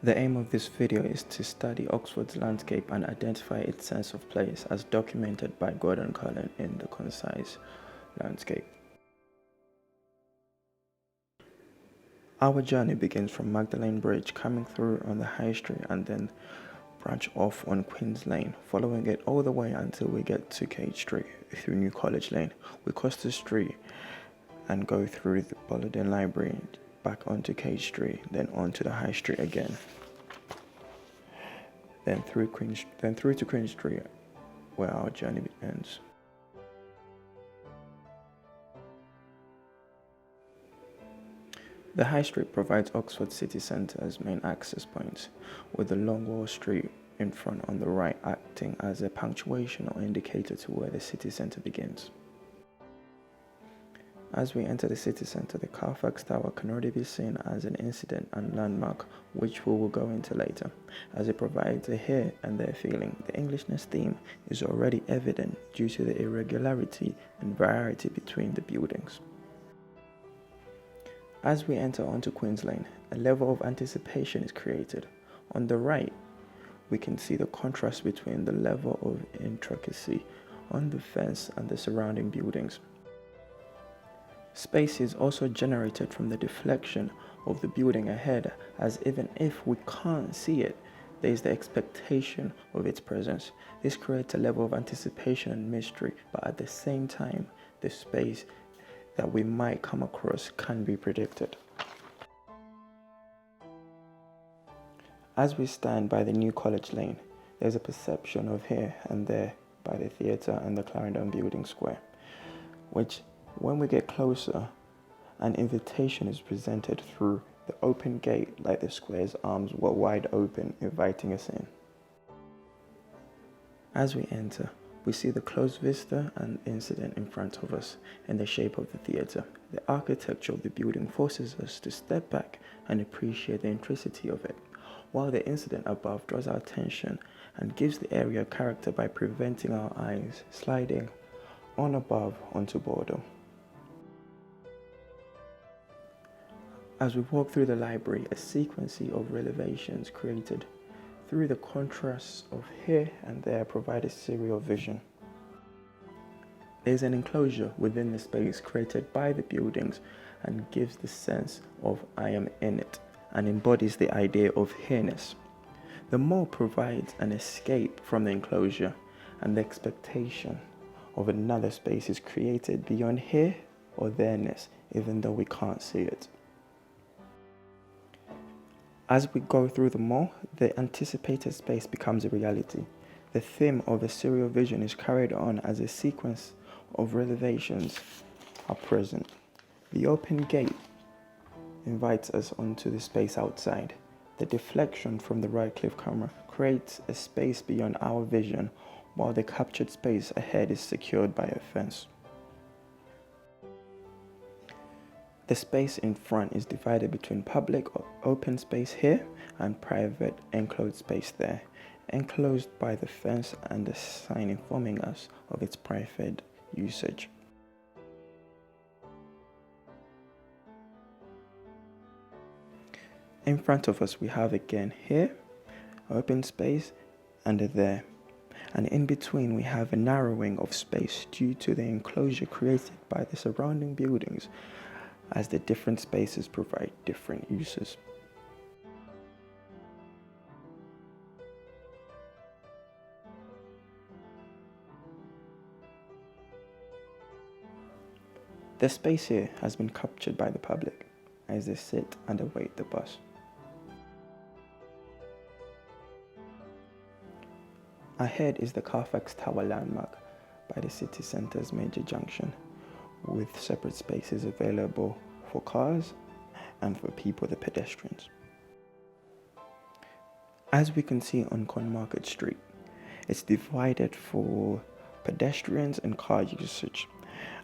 The aim of this video is to study Oxford's landscape and identify its sense of place as documented by Cullen in the Concise landscape. Our journey begins from Magdalen Bridge, coming through on the High Street and then branch off on Queen's Lane, following it all the way until we get to Cage Street through New College Lane. We cross the street and go through the Boliden Library, back onto Cage Street, then onto the High Street again, then through to Queen Street, where our journey ends. The High Street provides Oxford city centre's main access points, with the Long Wall Street in front on the right acting as a punctuation or indicator to where the city centre begins. As we enter the city centre, the Carfax Tower can already be seen as an incident and landmark, which we will go into later, as it provides a here and there feeling. The Englishness theme is already evident due to the irregularity and variety between the buildings. As we enter onto Queen's Lane, a level of anticipation is created. On the right, we can see the contrast between the level of intricacy on the fence and the surrounding buildings. Space is also generated from the deflection of the building ahead, as even if we can't see it, there is the expectation of its presence. This creates a level of anticipation and mystery, but at the same time, the space that we might come across can be predicted. As we stand by the New College Lane, there's a perception of here and there by the theatre and the Clarendon Building Square, which, when we get closer, an invitation is presented through the open gate, like the square's arms were wide open, inviting us in. As we enter, we see the closed vista and incident in front of us in the shape of the theatre. The architecture of the building forces us to step back and appreciate the intricity of it, while the incident above draws our attention and gives the area character by preventing our eyes sliding on above onto boredom. As we walk through the library, a sequence of revelations created through the contrasts of here and there provide a serial vision. There is an enclosure within the space created by the buildings and gives the sense of I am in it and embodies the idea of here-ness. The mall provides an escape from the enclosure, and the expectation of another space is created beyond here or there-ness, even though we can't see it. As we go through the mall, the anticipated space becomes a reality. The theme of a serial vision is carried on as a sequence of revelations are present. The open gate invites us onto the space outside. The deflection from the right-cliff camera creates a space beyond our vision, while the captured space ahead is secured by a fence. The space in front is divided between public or open space here and private enclosed space there, enclosed by the fence and the sign informing us of its private usage. In front of us we have again here, open space, and there. And in between we have a narrowing of space due to the enclosure created by the surrounding buildings, as the different spaces provide different uses. The space here has been captured by the public as they sit and await the bus. Ahead is the Carfax Tower landmark by the city centre's major junction, with separate spaces available for cars and for people, the pedestrians. As we can see on Market Street, it's divided for pedestrians and car usage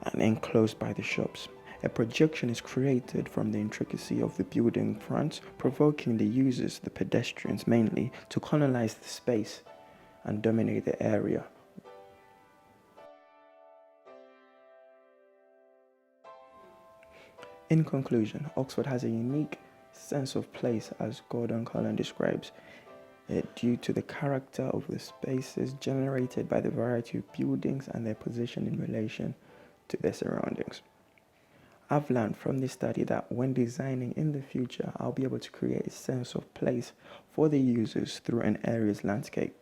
and enclosed by the shops. A projection is created from the intricacy of the building front, provoking the users, the pedestrians mainly, to colonize the space and dominate the area. In conclusion, Oxford has a unique sense of place as Cullen describes it, due to the character of the spaces generated by the variety of buildings and their position in relation to their surroundings. I've learned from this study that when designing in the future, I'll be able to create a sense of place for the users through an area's landscape.